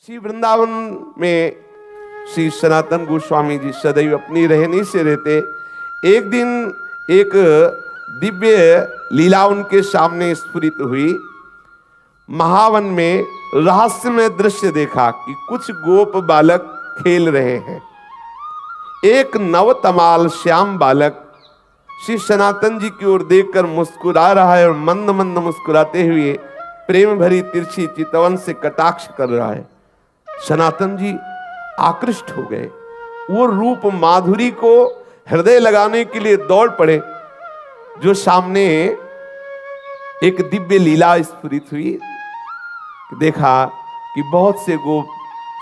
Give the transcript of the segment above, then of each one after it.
श्री वृंदावन में श्री सनातन गोस्वामी जी सदैव अपनी रहनी से रहते। एक दिन एक दिव्य लीला उनके सामने स्फुरित हुई। महावन में रहस्यमय दृश्य देखा कि कुछ गोप बालक खेल रहे हैं। एक नवतमाल श्याम बालक श्री सनातन जी की ओर देखकर मुस्कुरा रहा है और मंद मंद मुस्कुराते हुए प्रेम भरी तिरछी चितवन से कटाक्ष कर रहा है। सनातन जी आकृष्ट हो गए। वो रूप माधुरी को हृदय लगाने के लिए दौड़ पड़े। जो सामने एक दिव्य लीला स्फुरित हुई, देखा कि बहुत से गोप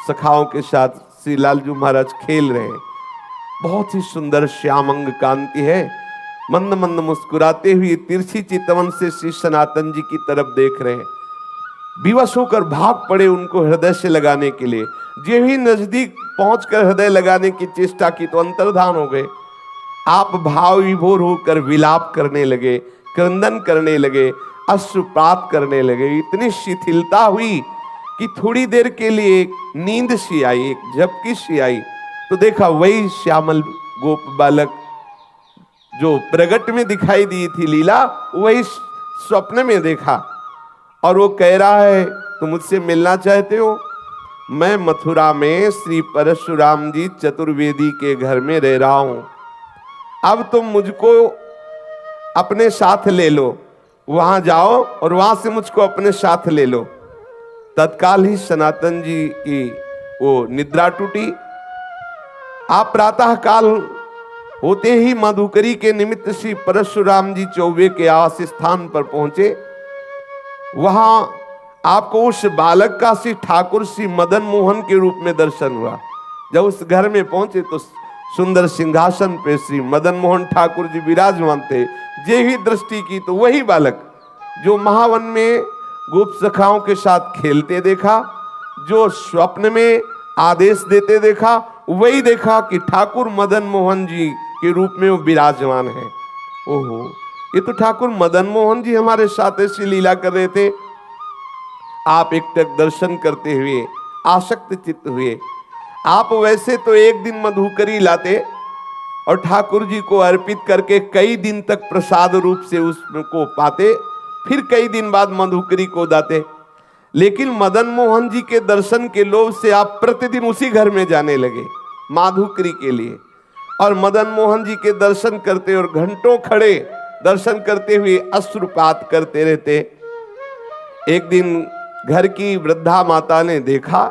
सखाओं के साथ श्री लालजू महाराज खेल रहे हैं। बहुत ही सुंदर श्यामंग कांति है। मंद मंद मुस्कुराते हुए तिरछी चितवन से श्री सनातन जी की तरफ देख रहे हैं। विवश होकर भाग पड़े उनको हृदय से लगाने के लिए। जो ही नजदीक पहुंचकर हृदय लगाने की चेष्टा की तो अंतर्धान हो गए। आप भाव विभोर होकर विलाप करने लगे, क्रंदन करने लगे, अश्रुपात करने लगे। इतनी शिथिलता हुई कि थोड़ी देर के लिए एक नींद सी आई, एक झपकी सी आई। तो देखा वही श्यामल गोप बालक जो प्रगट में दिखाई दी थी लीला, वही स्वप्न में देखा। और वो कह रहा है, तुम मुझसे मिलना चाहते हो? मैं मथुरा में श्री परशुराम जी चतुर्वेदी के घर में रह रहा हूं। अब तुम मुझको अपने साथ ले लो। वहां जाओ और वहां से मुझको अपने साथ ले लो। तत्काल ही सनातन जी की वो निद्रा टूटी। आप प्रातः काल होते ही मधुकरी के निमित्त श्री परशुराम जी चौबे के आवास स्थान पर पहुंचे। वहां आपको उस बालक का श्री ठाकुर श्री मदन मोहन के रूप में दर्शन हुआ। जब उस घर में पहुंचे तो सुंदर सिंहासन पे श्री मदन मोहन ठाकुर जी विराजमान थे। जे ही दृष्टि की तो वही बालक जो महावन में गोप सखाओं के साथ खेलते देखा, जो स्वप्न में आदेश देते देखा, वही देखा कि ठाकुर मदन मोहन जी के रूप में वो विराजमान है। ओहो, ये तो ठाकुर मदन मोहन जी हमारे साथ ऐसी लीला कर रहे थे। आप एकटक दर्शन करते हुए आसक्त चित्त हुए। आप वैसे तो एक दिन मधुकरी लाते और ठाकुर जी को अर्पित करके कई दिन तक प्रसाद रूप से उसको पाते, फिर कई दिन बाद मधुकरी को दाते। लेकिन मदन मोहन जी के दर्शन के लोभ से आप प्रतिदिन उसी घर में जाने लगे माधुकरी के लिए। और मदन मोहन जी के दर्शन करते और घंटों खड़े दर्शन करते हुए अश्रुपात करते रहते। एक दिन घर की वृद्धा माता ने देखा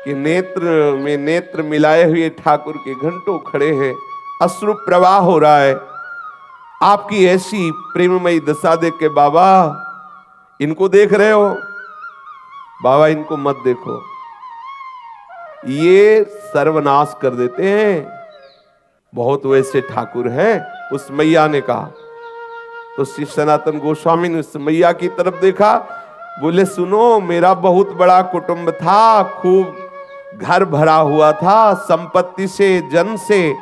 कि नेत्र में नेत्र मिलाए हुए ठाकुर के घंटों खड़े हैं, अश्रु प्रवाह हो रहा है। आपकी ऐसी प्रेममयी दशा देख के, बाबा इनको देख रहे हो? बाबा इनको मत देखो, ये सर्वनाश कर देते हैं। बहुत वैसे ठाकुर हैं। उस मैया ने कहा। तो श्री सनातन गोस्वामी ने उस मैया की तरफ देखा, बोले सुनो, मेरा बहुत बड़ा कुटुंब था, खूब घर भरा हुआ था संपत्ति से, जन से,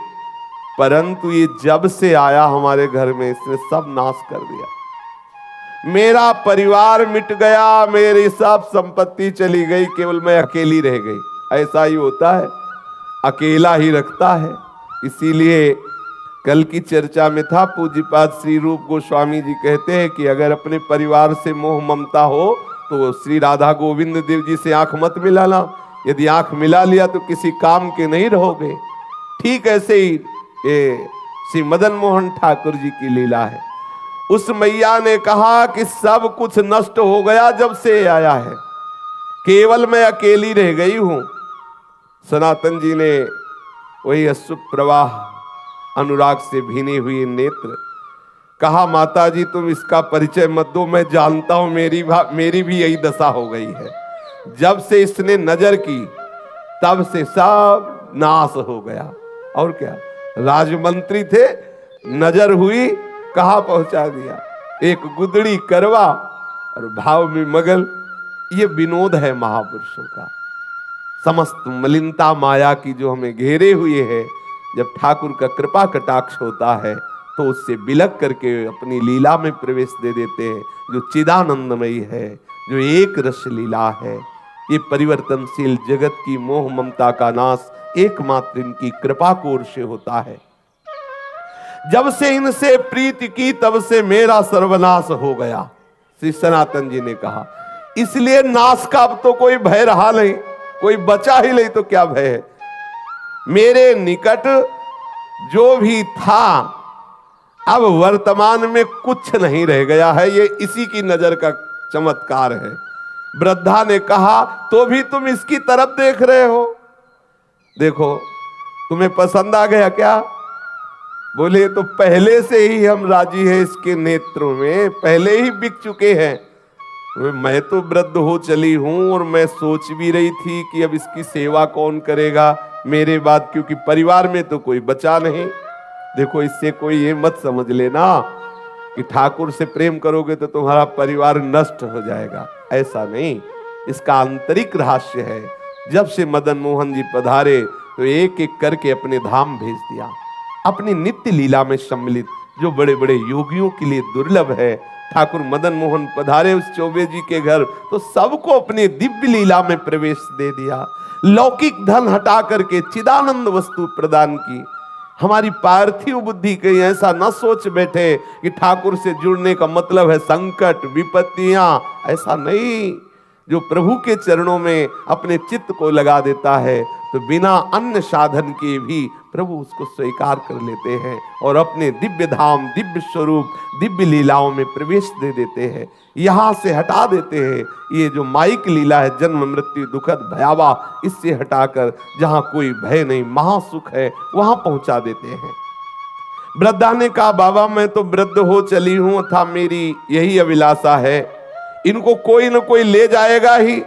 परंतु ये जब से आया हमारे घर में इसने सब नाश कर दिया। मेरा परिवार मिट गया, मेरी सब संपत्ति चली गई, केवल मैं अकेली रह गई। ऐसा ही होता है, अकेला ही रखता है। इसीलिए कल की चर्चा में था, पूज्यपाद श्री रूप गोस्वामी जी कहते हैं कि अगर अपने परिवार से मोह ममता हो तो श्री राधा गोविंद देव जी से आंख मत मिलाना। यदि आंख मिला लिया तो किसी काम के नहीं रहोगे। ठीक ऐसे ही ये श्री मदन मोहन ठाकुर जी की लीला है। उस मैया ने कहा कि सब कुछ नष्ट हो गया जब से आया है, केवल मैं अकेली रह गई हूं। सनातन जी ने वही अश्रु प्रवाह, अनुराग से भीने हुए नेत्र, कहा माता जी तुम इसका परिचय मत दो, मैं जानता हूं मेरी भी यही दशा हो गई है। जब से इसने नजर की तब से सब नाश हो गया। और क्या, राजमंत्री थे, नजर हुई, कहां पहुंचा दिया। एक गुदड़ी करवा और भाव में मगल। ये विनोद है महापुरुषों का। समस्त मलिनता माया की जो हमें घेरे हुए है, जब ठाकुर का कृपा कटाक्ष होता है तो उससे बिलक करके अपनी लीला में प्रवेश दे देते हैं, जो चिदानंदमयी है, जो एक रस लीला है। ये परिवर्तनशील जगत की मोह ममता का नाश एकमात्र इनकी कृपा की ओर से होता है। जब से इनसे प्रीति की तब से मेरा सर्वनाश हो गया, श्री सनातन जी ने कहा। इसलिए नाश का अब तो कोई भय रहा नहीं, कोई बचा ही नहीं तो क्या भय है। मेरे निकट जो भी था अब वर्तमान में कुछ नहीं रह गया है, ये इसी की नजर का चमत्कार है। वृद्धा ने कहा तो भी तुम इसकी तरफ देख रहे हो, देखो तुम्हें पसंद आ गया क्या? बोले तो पहले से ही हम राजी हैं, इसके नेत्रों में पहले ही बिक चुके हैं। मैं तो वृद्ध हो चली हूं और मैं सोच भी रही थी कि अब इसकी सेवा कौन करेगा मेरे बाद, क्योंकि परिवार में तो कोई बचा नहीं। देखो इससे कोई ये मत समझ लेना कि ठाकुर से प्रेम करोगे तो तुम्हारा परिवार नष्ट हो जाएगा, ऐसा नहीं। इसका आंतरिक रहस्य है। जब से मदन मोहन जी पधारे तो एक एक करके अपने धाम भेज दिया, अपनी नित्य लीला में सम्मिलित, जो बड़े बड़े योगियों के लिए दुर्लभ है। ठाकुर मदन मोहन पधारे उस चौबे जी के घर तो सबको अपने दिव्य लीला में प्रवेश दे दिया, लौकिक धन हटा करके चिदानंद वस्तु प्रदान की। हमारी पार्थिव बुद्धि कहीं ऐसा न सोच बैठे कि ठाकुर से जुड़ने का मतलब है संकट विपत्तियां, ऐसा नहीं। जो प्रभु के चरणों में अपने चित्त को लगा देता है तो बिना अन्य साधन के भी प्रभु उसको स्वीकार कर लेते हैं और अपने दिव्य धाम, दिव्य स्वरूप, दिव्य लीलाओं में प्रवेश दे देते हैं। यहाँ से हटा देते हैं ये जो माइक लीला है, जन्म मृत्यु दुखद भयावह, इससे हटाकर जहाँ कोई भय नहीं, महासुख है, वहां पहुंचा देते हैं। वृद्धा ने कहा बाबा मैं तो वृद्ध हो चली हूं था, मेरी यही अभिलाषा है, इनको कोई न कोई ले जाएगा ही,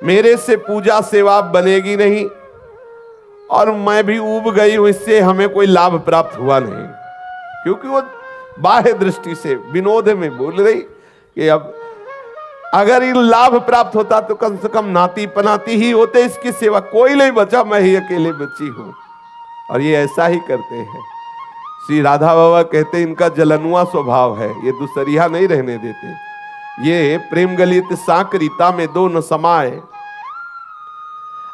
मेरे से पूजा सेवा बनेगी नहीं, और मैं भी ऊब गई हूं, इससे हमें कोई लाभ प्राप्त हुआ नहीं। क्योंकि वो बाह्य दृष्टि से विनोद में बोल रही कि अब अगर इन लाभ प्राप्त होता तो कम से कम नाती पनाती ही होते, इसकी सेवा कोई नहीं बचा, मैं ही अकेले बची हूं। और ये ऐसा ही करते हैं। श्री राधा बाबा कहते इनका जलनुआ स्वभाव है, ये दूसरिया नहीं रहने देते। ये प्रेम गलित साकरीता में दो न समाये।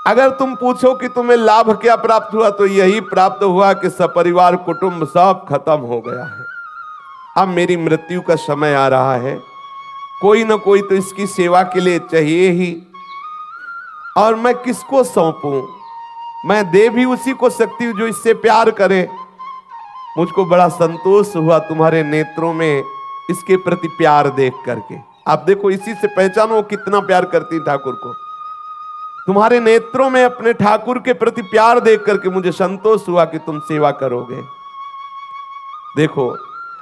अगर तुम पूछो कि तुम्हें लाभ क्या प्राप्त हुआ तो यही प्राप्त हुआ कि सपरिवार कुटुंब सब खत्म हो गया है। अब मेरी मृत्यु का समय आ रहा है, कोई ना कोई तो इसकी सेवा के लिए चाहिए ही, और मैं किसको सौंपूं? मैं दे भी उसी को सकती हूं जो इससे प्यार करे। मुझको बड़ा संतोष हुआ तुम्हारे नेत्रों में इसके प्रति प्यार देख करके। आप देखो इसी से पहचानो कितना प्यार करती ठाकुर को। तुम्हारे नेत्रों में अपने ठाकुर के प्रति प्यार देख करके मुझे संतोष हुआ कि तुम सेवा करोगे। देखो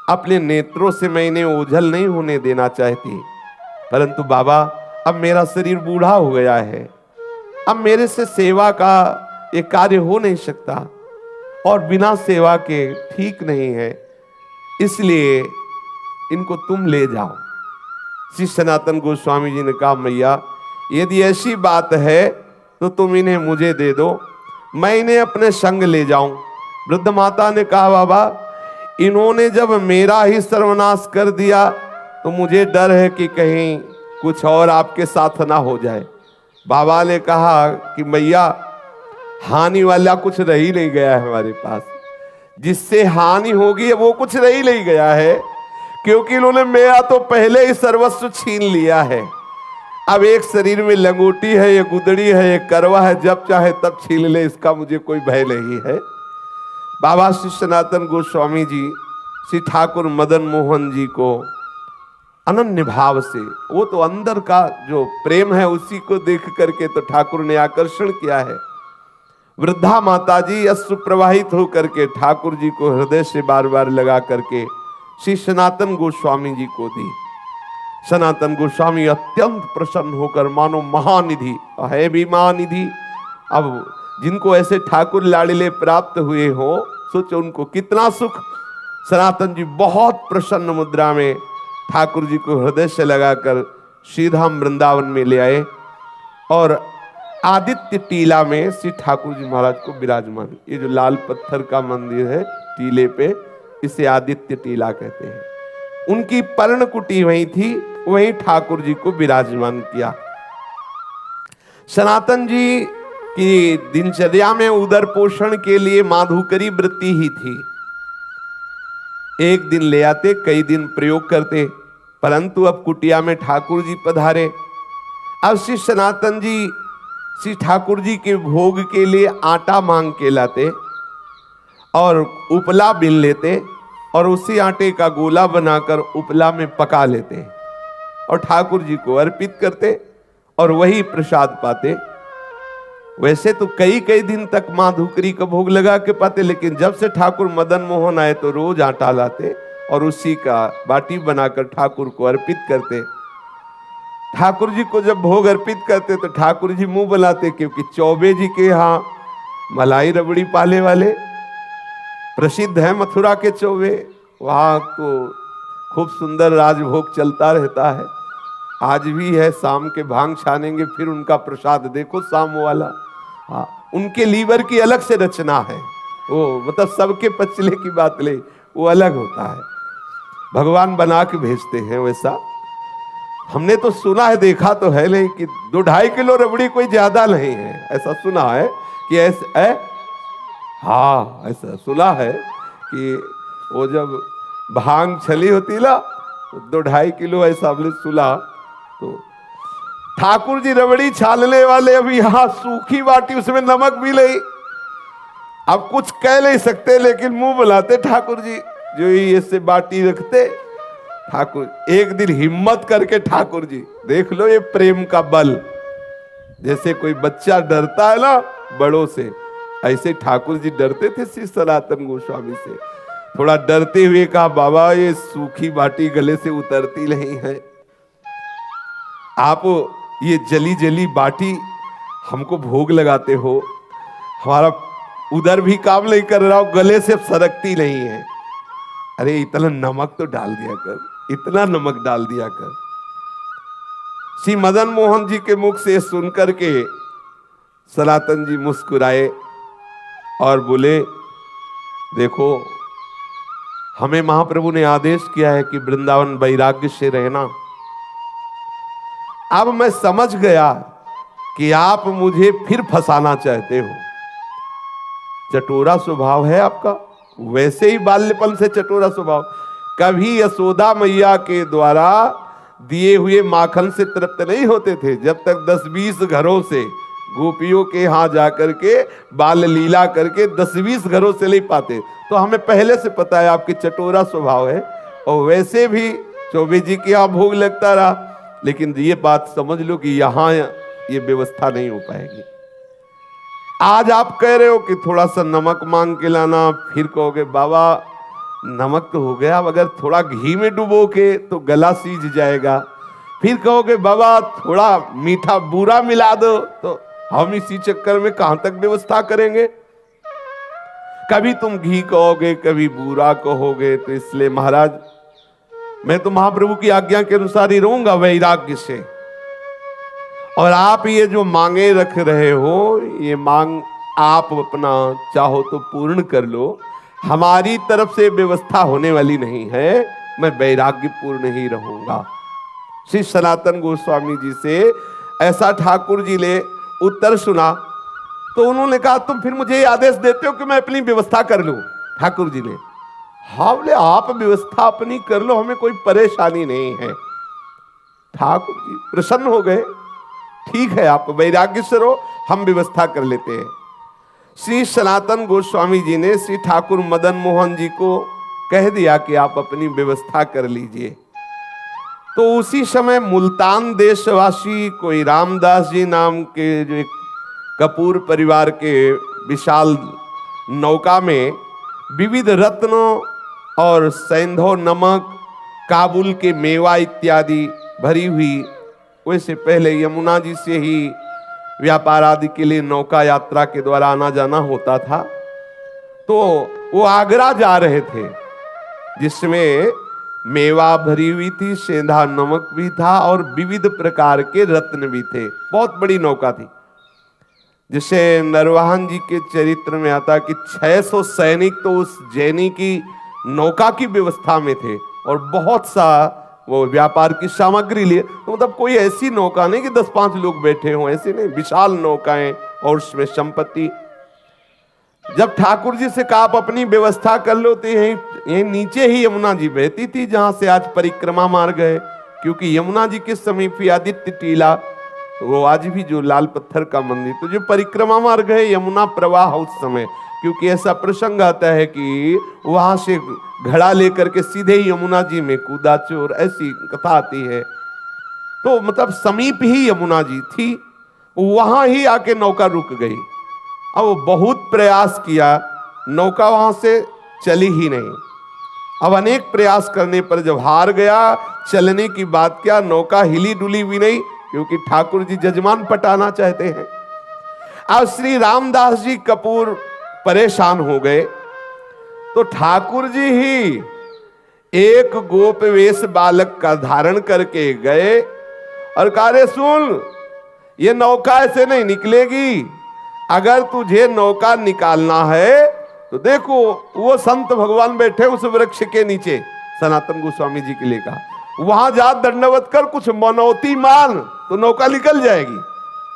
अपने नेत्रों से मैं इन्हें ओझल नहीं होने देना चाहती, परंतु बाबा अब मेरा शरीर बूढ़ा हो गया है, अब मेरे से सेवा का ये कार्य हो नहीं सकता, और बिना सेवा के ठीक नहीं है, इसलिए इनको तुम ले जाओ। श्री सनातन गोस्वामी जी ने कहा मैया यदि ऐसी बात है तो तुम इन्हें मुझे दे दो, मैं इन्हें अपने संग ले जाऊं। वृद्ध माता ने कहा बाबा इन्होंने जब मेरा ही सर्वनाश कर दिया तो मुझे डर है कि कहीं कुछ और आपके साथ ना हो जाए। बाबा ने कहा कि मैया हानि वाला कुछ रह ही नहीं गया है हमारे पास, जिससे हानि होगी वो कुछ रह ही नहीं गया है, क्योंकि इन्होंने मेरा तो पहले ही सर्वस्व छीन लिया है। अब एक शरीर में लंगोटी है, ये गुदड़ी है, ये करवा है, जब चाहे तब छीन ले, इसका मुझे कोई भय नहीं है। बाबा श्री सनातन गोस्वामी जी श्री ठाकुर मदन मोहन जी को अनन्य भाव से, वो तो अंदर का जो प्रेम है उसी को देख करके तो ठाकुर ने आकर्षण किया है। वृद्धा माता जी अश्रु प्रवाहित होकर के ठाकुर जी को हृदय से बार बार लगा करके श्री सनातन गोस्वामी जी को दी। सनातन गोस्वामी अत्यंत प्रसन्न होकर मानो महानिधि है भी महानिधि, अब जिनको ऐसे ठाकुर लाड़िले प्राप्त हुए हो सोचो उनको कितना सुख। सनातन जी बहुत प्रसन्न मुद्रा में ठाकुर जी को हृदय से लगाकर श्रीधाम वृंदावन में ले आए और आदित्य टीला में श्री ठाकुर जी महाराज को विराजमान, ये जो लाल पत्थर का मंदिर है टीले पे, इसे आदित्य टीला कहते हैं। उनकी पर्णकुटी वहीं थी, वहीं ठाकुर जी को विराजमान किया। सनातन जी की दिनचर्या में उदर पोषण के लिए माधुकरी वृत्ति ही थी। एक दिन ले आते, कई दिन प्रयोग करते, परंतु अब कुटिया में ठाकुर जी पधारे। अब श्री सनातन जी श्री ठाकुर जी के भोग के लिए आटा मांग के लाते और उपला बिन लेते और उसी आटे का गोला बनाकर उपला में पका लेते और ठाकुर जी को अर्पित करते और वही प्रसाद पाते। वैसे तो कई कई दिन तक मां धुकरी का भोग लगा के पाते, लेकिन जब से ठाकुर मदन मोहन आए तो रोज आटा लाते और उसी का बाटी बनाकर ठाकुर को अर्पित करते। ठाकुर जी को जब भोग अर्पित करते तो ठाकुर जी मुंह बनाते, क्योंकि चौबे जी के यहाँ मलाई रबड़ी पाले वाले प्रसिद्ध है, मथुरा के चौबे, वहाँ तो खूब सुंदर राजभोग चलता रहता है। आज भी है, शाम के भांग छानेंगे फिर उनका प्रसाद देखो शाम वाला। हाँ, उनके लीवर की अलग से रचना है, वो मतलब सबके पचले की बात ले, वो अलग होता है, भगवान बना के भेजते हैं वैसा। हमने तो सुना है, देखा तो है नहीं कि 2-2.5 किलो रबड़ी कोई ज्यादा नहीं है, ऐसा सुना है कि ऐसे हाँ ऐसा सुना है कि वो जब भांग छली होती ना 2-2.5 किलो ऐसा हमने सुना। तो ठाकुर जी रबड़ी छालने वाले अभी यहाँ सूखी बाटी, उसमें नमक भी नहीं, अब कुछ कह नहीं सकते लेकिन मुंह बुलाते ठाकुर जी, जो ही ऐसे बाटी रखते ठाकुर। एक दिन हिम्मत करके ठाकुर जी, देख लो ये प्रेम का बल, जैसे कोई बच्चा डरता है ना बड़ों से, ऐसे ठाकुर जी डरते थे श्री सनातन गोस्वामी से। थोड़ा डरते हुए कहा, बाबा ये सूखी बाटी गले से उतरती नहीं है, आप ये जली जली बाटी हमको भोग लगाते हो, हमारा उधर भी काम नहीं कर रहा हो, गले से सरकती नहीं है। अरे इतना नमक तो डाल दिया कर, इतना नमक डाल दिया कर। श्री मदन मोहन जी के मुख से सुनकर के सनातन जी मुस्कुराए और बोले, देखो हमें महाप्रभु ने आदेश किया है कि वृंदावन वैराग्य से रहना। अब मैं समझ गया कि आप मुझे फिर फंसाना चाहते हो, चटोरा स्वभाव है आपका, वैसे ही बाल्यपन से चटोरा स्वभाव। कभी यशोदा मैया के द्वारा दिए हुए माखन से तृप्त नहीं होते थे, जब तक 10-20 घरों से गोपियों के यहाँ जाकर के बाल लीला करके 10-20 घरों से नहीं पाते। तो हमें पहले से पता है आपकी चटोरा स्वभाव है, और वैसे भी चौबे जी के यहाँ भोग लगता रहा, लेकिन ये बात समझ लो कि यहाँ ये व्यवस्था नहीं हो पाएगी। आज आप कह रहे हो कि थोड़ा सा नमक मांग के लाना, फिर कहोगे बाबा नमक तो हो गया, अगर थोड़ा घी में डुबो के तो गला सीज जाएगा, फिर कहोगे बाबा थोड़ा मीठा बूरा मिला दो, तो हम इसी चक्कर में कहां तक व्यवस्था करेंगे। कभी तुम घी कहोगे, कभी बूरा कहोगे, तो इसलिए महाराज मैं तो महाप्रभु की आज्ञा के अनुसार ही रहूंगा वैराग्य से। और आप ये जो मांगे रख रहे हो, ये मांग आप अपना चाहो तो पूर्ण कर लो, हमारी तरफ से व्यवस्था होने वाली नहीं है, मैं वैराग्य पूर्ण ही रहूंगा। श्री सनातन गोस्वामी जी से ऐसा ठाकुर जी ने उत्तर सुना, तो उन्होंने कहा तुम फिर मुझे आदेश देते हो कि मैं अपनी व्यवस्था कर लूं। ठाकुर जी ने हाँ बोले, आप व्यवस्था अपनी कर लो, हमें कोई परेशानी नहीं है। ठाकुर जी प्रसन्न हो गए, ठीक है आप वैराग्य से रहो, हम व्यवस्था कर लेते हैं। श्री सनातन गोस्वामी जी ने श्री ठाकुर मदन मोहन जी को कह दिया कि आप अपनी व्यवस्था कर लीजिए। तो उसी समय मुल्तान देशवासी कोई रामदास जी नाम के जो एक कपूर परिवार के विशाल नौका में विविध रत्नों और सैंधव नमक, काबुल के मेवा इत्यादि भरी हुई, वैसे पहले यमुना जी से ही व्यापार आदि के लिए नौका यात्रा के द्वारा आना जाना होता था। तो वो आगरा जा रहे थे, जिसमें मेवा भरी हुई थी, सेंधा नमक भी था और विविध प्रकार के रत्न भी थे। बहुत बड़ी नौका थी, जिसे नरवाहन जी के चरित्र में आता कि 600 सैनिक तो उस जैनी की नौका की व्यवस्था में थे और बहुत सा वो व्यापार की सामग्री लिए। तो मतलब कोई ऐसी नौका नहीं कि 10-5 लोग बैठे हों, ऐसी नहीं, विशाल नौकाएं और उसमें संपत्ति। जब ठाकुर जी से कहा आप अपनी व्यवस्था कर लो, तो यहीं नीचे ही यमुना जी बहती थी जहां से आज परिक्रमा मार्ग गए, क्योंकि यमुना जी के समीप ही आदित्य टीला, वो आज भी जो लाल पत्थर का मंदिर, तो जो परिक्रमा मार्ग है यमुना प्रवाह उस समय, क्योंकि ऐसा प्रसंग आता है कि वहां से घड़ा लेकर के सीधे यमुना जी में कूदा चोर, ऐसी कथा आती है। तो मतलब समीप ही यमुना जी थी, वहां ही आके नौका रुक गई। अब वो बहुत प्रयास किया, नौका वहां से चली ही नहीं। अब अनेक प्रयास करने पर जब हार गया, चलने की बात क्या, नौका हिली डुली भी नहीं, क्योंकि ठाकुर जी जजमान पटाना चाहते हैं। अब श्री रामदास जी कपूर परेशान हो गए, तो ठाकुर जी ही एक गोप वेश बालक का धारण करके गए और कहा, रे सुन, ये नौका ऐसे नहीं निकलेगी, अगर तुझे नौका निकालना है तो देखो वो संत भगवान बैठे उस वृक्ष के नीचे, सनातन गोस्वामी जी के लिए कहा, वहां जा दंडवत कर, कुछ मनौती मान तो नौका निकल जाएगी,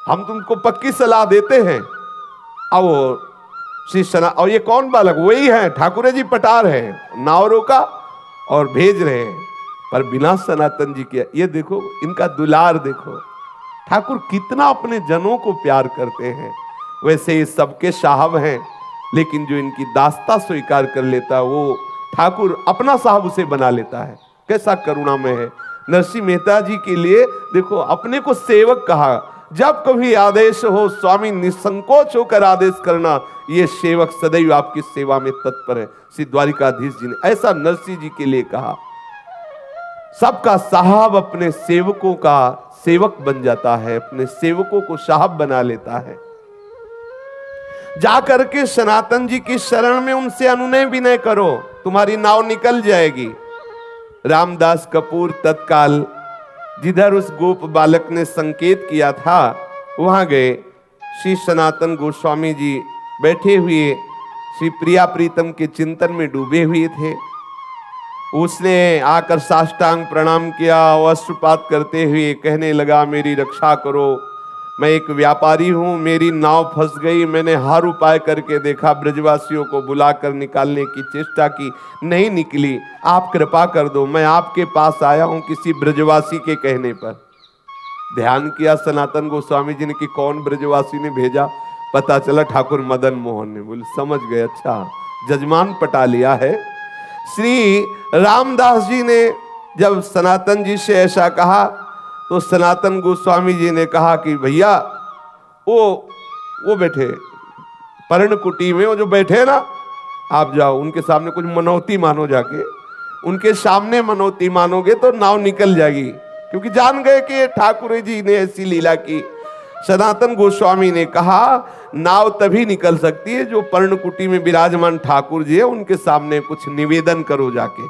हम तुमको पक्की सलाह देते हैं। अब वो श्री सना, और ये कौन बालक, वही है ठाकुर जी पटार है, नाव रोका और भेज रहे हैं, पर बिना सनातन जी के। ये देखो इनका दुलार देखो, ठाकुर कितना अपने जनों को प्यार करते हैं। वैसे ये सबके साहब हैं, लेकिन जो इनकी दास्ता स्वीकार कर लेता वो ठाकुर अपना साहब उसे बना लेता है। कैसा करुणामय है। नरसिंह मेहता जी के लिए देखो, अपने को सेवक कहा, जब कभी आदेश हो स्वामी निसंकोच होकर आदेश करना, ये सेवक सदैव आपकी सेवा में तत्पर है। श्री द्वारिकाधीश जी ने ऐसा नरसिंह जी के लिए कहा। सबका साहब अपने सेवकों का सेवक बन जाता है, अपने सेवकों को साहब बना लेता है। जाकर के सनातन जी की शरण में उनसे अनुनय विनय करो, तुम्हारी नाव निकल जाएगी। रामदास कपूर तत्काल जिधर उस गोप बालक ने संकेत किया था वहां गए। श्री सनातन गोस्वामी जी बैठे हुए श्री प्रिया प्रीतम के चिंतन में डूबे हुए थे। उसने आकर साष्टांग प्रणाम किया, वस्त्रपात करते हुए कहने लगा, मेरी रक्षा करो, मैं एक व्यापारी हूं, मेरी नाव फंस गई, मैंने हर उपाय करके देखा, ब्रजवासियों को बुलाकर निकालने की चेष्टा की, नहीं निकली, आप कृपा कर दो, मैं आपके पास आया हूं किसी ब्रजवासी के कहने पर। ध्यान किया सनातन गोस्वामी जी ने कि कौन ब्रजवासी ने भेजा, पता चला ठाकुर मदन मोहन ने। बोले समझ गए, अच्छा जजमान पटा लिया है। श्री रामदास जी ने जब सनातन जी से ऐसा कहा तो सनातन गोस्वामी जी ने कहा कि भैया वो बैठे पर्णकुटी में, वो जो बैठे ना, आप जाओ उनके सामने कुछ मनौती मानो, जाके उनके सामने मनौती मानोगे तो नाव निकल जाएगी, क्योंकि जान गए कि ठाकुर जी ने ऐसी लीला की। सनातन गोस्वामी ने कहा नाव तभी निकल सकती है जो पर्णकुटी में विराजमान ठाकुर जी है उनके सामने कुछ निवेदन करो जाके।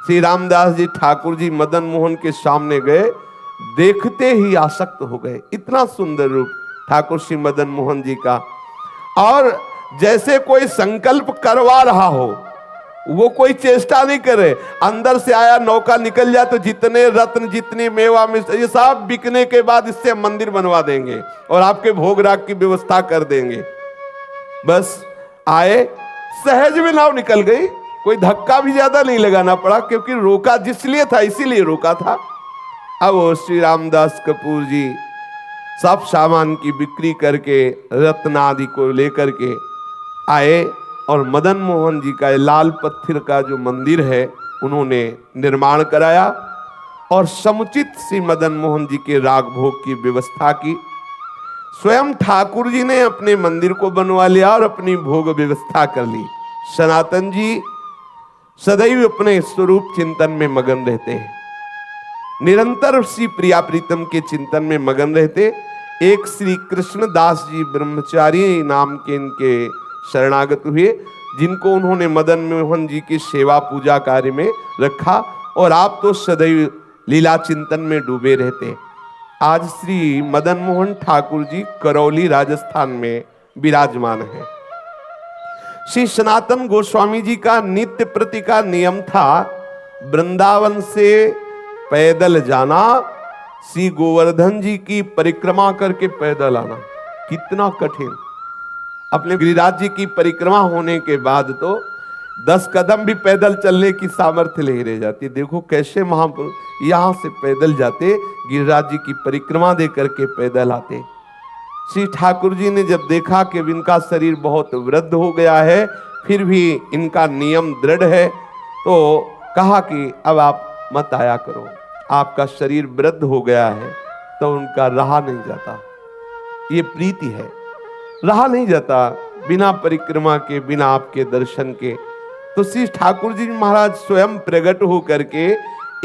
श्री रामदास जी ठाकुर जी मदन मोहन के सामने गए, देखते ही आसक्त हो गए। इतना सुंदर रूप ठाकुर श्री मदन मोहन जी का, और जैसे कोई संकल्प करवा रहा हो, वो कोई चेष्टा नहीं करे, अंदर से आया नौका निकल जाए तो जितने रत्न जितनी मेवा मिश्र ये सब बिकने के बाद इससे मंदिर बनवा देंगे और आपके भोग राग की व्यवस्था कर देंगे। बस आए, सहज में नाव निकल गई, कोई धक्का भी ज्यादा नहीं लगाना पड़ा, क्योंकि रोका जिसलिए था इसीलिए रोका था। अब श्री रामदास कपूर जी सब सामान की बिक्री करके रत्न आदि को लेकर के आए और मदन मोहन जी का लाल पत्थर का जो मंदिर है उन्होंने निर्माण कराया और समुचित श्री मदन मोहन जी के राग भोग की व्यवस्था की। स्वयं ठाकुर जी ने अपने मंदिर को बनवा लिया और अपनी भोग व्यवस्था कर ली। सनातन जी सदैव अपने स्वरूप चिंतन में मगन रहते हैं, निरंतर श्री प्रिया प्रीतम के चिंतन में मगन रहते। एक श्री कृष्णदास जी ब्रह्मचारी नाम के इनके शरणागत हुए, जिनको उन्होंने मदन मोहन जी की सेवा पूजा कार्य में रखा, और आप तो सदैव लीला चिंतन में डूबे रहते। आज श्री मदन मोहन ठाकुर जी करौली राजस्थान में विराजमान है। श्री सनातन गोस्वामी जी का नित्य प्रति का नियम था, वृंदावन से पैदल जाना, श्री गोवर्धन जी की परिक्रमा करके पैदल आना, कितना कठिन। अपने गिरिराज जी की परिक्रमा होने के बाद तो 10 कदम भी पैदल चलने की सामर्थ्य नहीं रह जाती। देखो कैसे महापुरुष यहां से पैदल जाते, गिरिराज जी की परिक्रमा दे करके पैदल आते। श्री ठाकुर जी ने जब देखा कि इनका शरीर बहुत वृद्ध हो गया है, फिर भी इनका नियम दृढ़ है, तो कहा कि अब आप मत आया करो, आपका शरीर वृद्ध हो गया है। तो उनका रहा नहीं जाता, ये प्रीति है, रहा नहीं जाता बिना परिक्रमा के, बिना आपके दर्शन के। तो श्री ठाकुर जी महाराज स्वयं प्रकट हो करके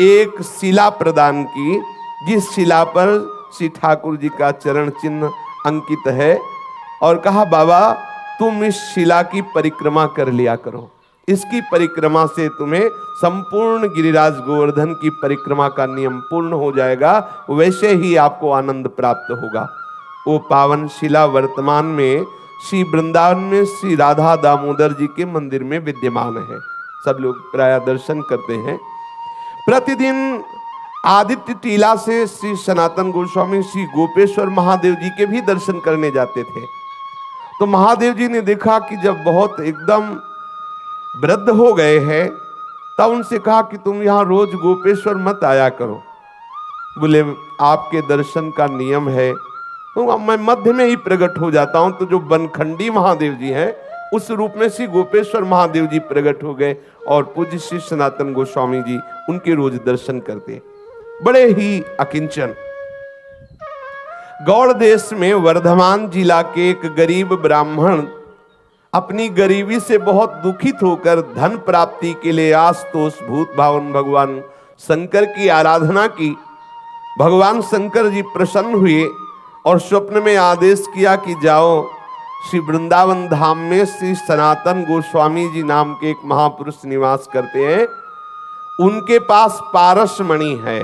एक शिला प्रदान की, जिस शिला पर श्री ठाकुर जी का चरण चिन्ह अंकित है, और कहा बाबा तुम इस शिला की परिक्रमा कर लिया करो, इसकी परिक्रमा से तुम्हें संपूर्ण गिरिराज गोवर्धन की परिक्रमा का नियम पूर्ण हो जाएगा, वैसे ही आपको आनंद प्राप्त होगा। वो पावन शिला वर्तमान में श्री वृंदावन में श्री राधा दामोदर जी के मंदिर में विद्यमान है। सब लोग प्राय दर्शन करते हैं। प्रतिदिन आदित्य टीला से श्री सनातन गोस्वामी श्री गोपेश्वर महादेव जी के भी दर्शन करने जाते थे। तो महादेव जी ने देखा कि जब बहुत एकदम वृद्ध हो गए हैं, तब उनसे कहा कि तुम यहाँ रोज गोपेश्वर मत आया करो। बोले आपके दर्शन का नियम है, तो मैं मध्य में ही प्रकट हो जाता हूं। तो जो बनखंडी महादेव जी हैं, उस रूप में श्री गोपेश्वर महादेव जी प्रकट हो गए, और पूज्य श्री सनातन गोस्वामी जी उनके रोज दर्शन करते, बड़े ही अकिंचन। गौड़ देश में वर्धमान जिला के एक गरीब ब्राह्मण अपनी गरीबी से बहुत दुखित होकर धन प्राप्ति के लिए आशुतोष भूत भावन भगवान शंकर की आराधना की। भगवान शंकर जी प्रसन्न हुए और स्वप्न में आदेश किया कि जाओ श्री वृंदावन धाम में श्री सनातन गोस्वामी जी नाम के एक महापुरुष निवास करते हैं, उनके पास पारसमणि है,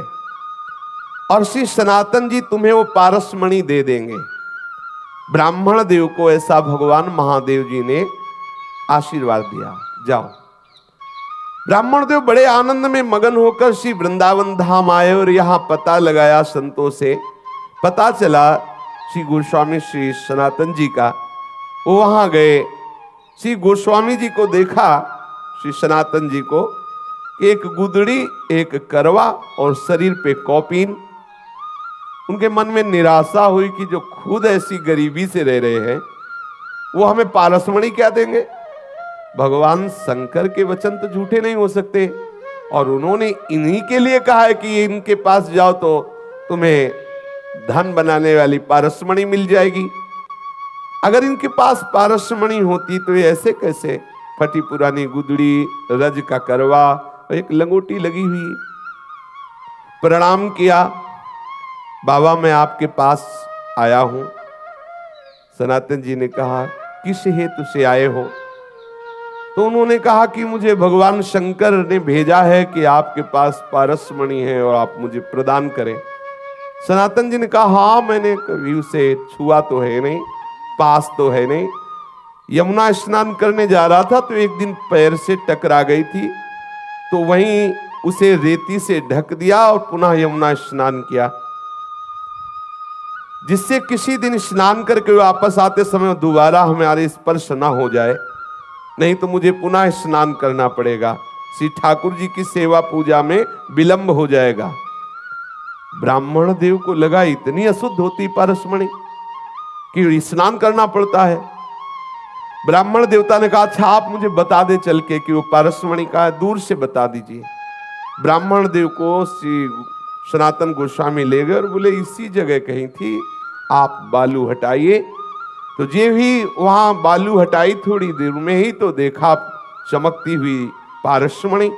और श्री सनातन जी तुम्हें वो पारसमणि दे देंगे। ब्राह्मण देव को ऐसा भगवान महादेव जी ने आशीर्वाद दिया, जाओ। ब्राह्मण देव बड़े आनंद में मगन होकर श्री वृंदावन धाम आए, और यहां पता लगाया संतों से, पता चला श्री गोस्वामी श्री सनातन जी का। वो वहां गए, श्री गोस्वामी जी को देखा, श्री सनातन जी को, एक गुदड़ी, एक करवा और शरीर पे कौपीन। उनके मन में निराशा हुई कि जो खुद ऐसी गरीबी से रह रहे हैं, वो हमें पारसमणि क्या देंगे। भगवान शंकर के वचन तो झूठे नहीं हो सकते, और उन्होंने इन्हीं के लिए कहा है कि इनके पास जाओ तो तुम्हें धन बनाने वाली पारसमणि मिल जाएगी। अगर इनके पास पारसमणि होती तो ये ऐसे कैसे फटी पुरानी गुदड़ी, रज का करवा, एक लंगोटी लगी हुई। प्रणाम किया, बाबा मैं आपके पास आया हूं। सनातन जी ने कहा किस हेतु से आए हो। तो उन्होंने कहा कि मुझे भगवान शंकर ने भेजा है कि आपके पास पारसमणि है और आप मुझे प्रदान करें। सनातन जी ने कहा हाँ, मैंने कभी उसे छुआ तो है नहीं, पास तो है नहीं। यमुना स्नान करने जा रहा था तो एक दिन पैर से टकरा गई थी, तो वहीं उसे रेती से ढक दिया और पुनः यमुना स्नान किया, जिससे किसी दिन स्नान करके वापस आते समय दोबारा हमारे स्पर्श ना हो जाए, नहीं तो मुझे पुनः स्नान करना पड़ेगा। श्री ठाकुर जी की सेवा पूजा में विलंब हो जाएगा। ब्राह्मण देव को लगा इतनी अशुद्ध होती पारसमणि कि स्नान करना पड़ता है। ब्राह्मण देवता ने कहा अच्छा आप मुझे बता दे चल के कि वो पारसमणि का है, दूर से बता दीजिए। ब्राह्मण देव को श्री सनातन गोस्वामी ले गए और बोले इसी जगह कहीं थी, आप बालू हटाइए। तो ये भी वहां बालू हटाई, थोड़ी देर में ही तो देखा चमकती हुई पारसमणि।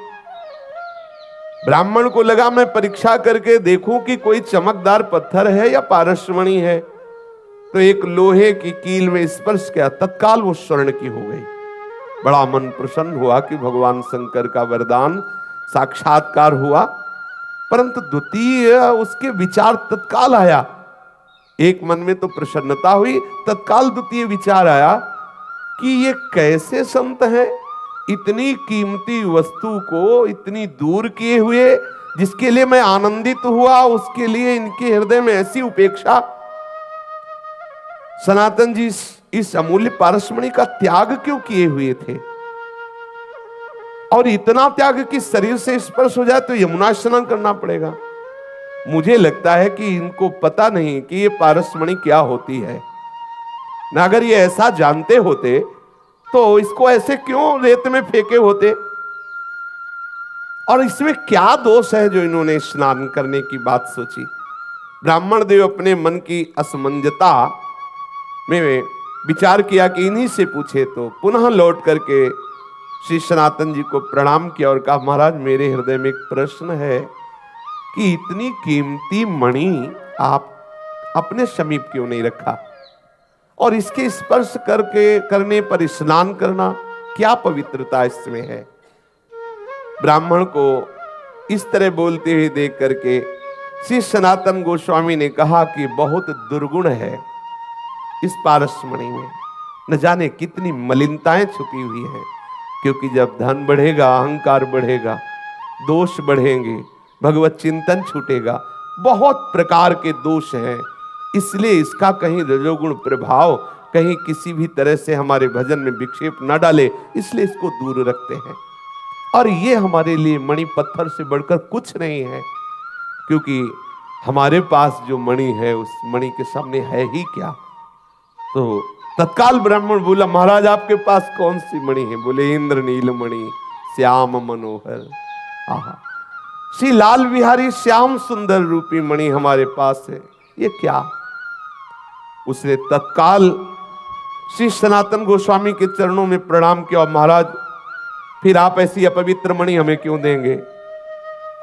ब्राह्मण को लगा मैं परीक्षा करके देखूं कि कोई चमकदार पत्थर है या पारसमणि है। तो एक लोहे की कील में स्पर्श किया, तत्काल वो स्वर्ण की हो गई। बड़ा मन प्रसन्न हुआ कि भगवान शंकर का वरदान साक्षात्कार हुआ। परंतु द्वितीय उसके विचार तत्काल आया, एक मन में तो प्रसन्नता हुई, तत्काल द्वितीय विचार आया कि ये कैसे संत हैं, इतनी कीमती वस्तु को इतनी दूर किए हुए जिसके लिए मैं आनंदित हुआ, उसके लिए इनके हृदय में ऐसी उपेक्षा। सनातन जी इस अमूल्य पारसमणि का त्याग क्यों किए हुए थे? और इतना त्याग कि शरीर से स्पर्श हो जाए तो यमुना स्नान करना पड़ेगा। मुझे लगता है कि इनको पता नहीं कि ये पारसमणि क्या होती है। ना अगर ये ऐसा जानते होते तो इसको ऐसे क्यों रेत में फेंके होते? और इसमें क्या दोष है जो इन्होंने स्नान करने की बात सोची? ब्राह्मण देव अपने मन की असमंजता में विचार किया कि इन्हीं से पूछे, तो पुनः लौट करके श्री सनातन जी को प्रणाम किया और कहा, महाराज मेरे हृदय में एक प्रश्न है कि इतनी कीमती मणि आप अपने समीप क्यों नहीं रखा, और इसके स्पर्श करने पर स्नान करना, क्या पवित्रता इसमें है? ब्राह्मण को इस तरह बोलते हुए देख करके श्री सनातन गोस्वामी ने कहा कि बहुत दुर्गुण है इस पारसमणि में, न जाने कितनी मलिनताएं छुपी हुई हैं। क्योंकि जब धन बढ़ेगा, अहंकार बढ़ेगा, दोष बढ़ेंगे, भगवत चिंतन छूटेगा, बहुत प्रकार के दोष हैं। इसलिए इसका कहीं रजोगुण प्रभाव कहीं किसी भी तरह से हमारे भजन में विक्षेप न डाले, इसलिए इसको दूर रखते हैं। और ये हमारे लिए मणि पत्थर से बढ़कर कुछ नहीं है, क्योंकि हमारे पास जो मणि है उस मणि के सामने है ही क्या। तो तत्काल ब्राह्मण बोला, महाराज आपके पास कौन सी मणि है? बोले, इंद्र नील मणि श्याम मनोहर। आहा, श्री लाल बिहारी श्याम सुंदर रूपी मणि हमारे पास है, ये क्या? उसने तत्काल श्री सनातन गोस्वामी के चरणों में प्रणाम किया, महाराज फिर आप ऐसी अपवित्र मणि हमें क्यों देंगे?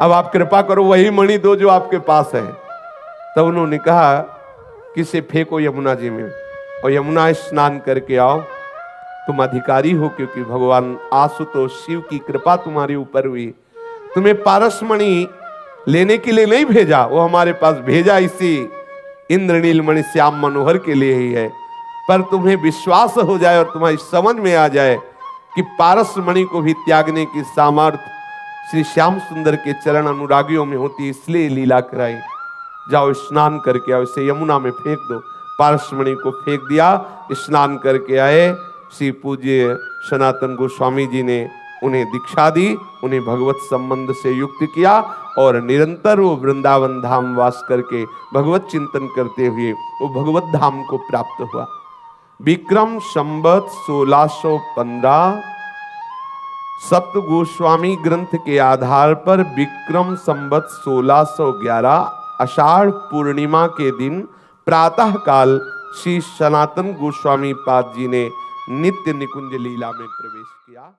अब आप कृपा करो, वही मणि दो जो आपके पास है। तब उन्होंने कहा कि इसे फेंको यमुना जी में और यमुना स्नान करके आओ। तुम अधिकारी हो, क्योंकि भगवान आशुतोष शिव की कृपा तुम्हारे ऊपर हुई। तुम्हें पारसमणि लेने के लिए नहीं भेजा, वो हमारे पास भेजा इसी इंद्रनील मणि श्याम मनोहर के लिए ही है। पर तुम्हें विश्वास हो जाए और तुम्हारी समझ में आ जाए कि पारसमणि को भी त्यागने की सामर्थ्य श्री श्याम सुंदर के चरण अनुरागियों में होती, इसलिए लीला कराई। जाओ स्नान करके आओ, इसे यमुना में फेंक दो। पारसमणि को फेंक दिया, स्नान करके आए। श्री पूज्य सनातन गोस्वामी जी ने उन्हें दीक्षा दी, उन्हें भगवत संबंध से युक्त किया और निरंतर वो वृंदावन धाम वास करके भगवत चिंतन करते हुए वो भगवत धाम को प्राप्त हुआ। विक्रम संवत 1615 सप्त गोस्वामी ग्रंथ के आधार पर विक्रम संवत 1611 आषाढ़ पूर्णिमा के दिन प्रातः काल श्री सनातन गोस्वामी पाद जी ने नित्य निकुंज लीला में प्रवेश किया।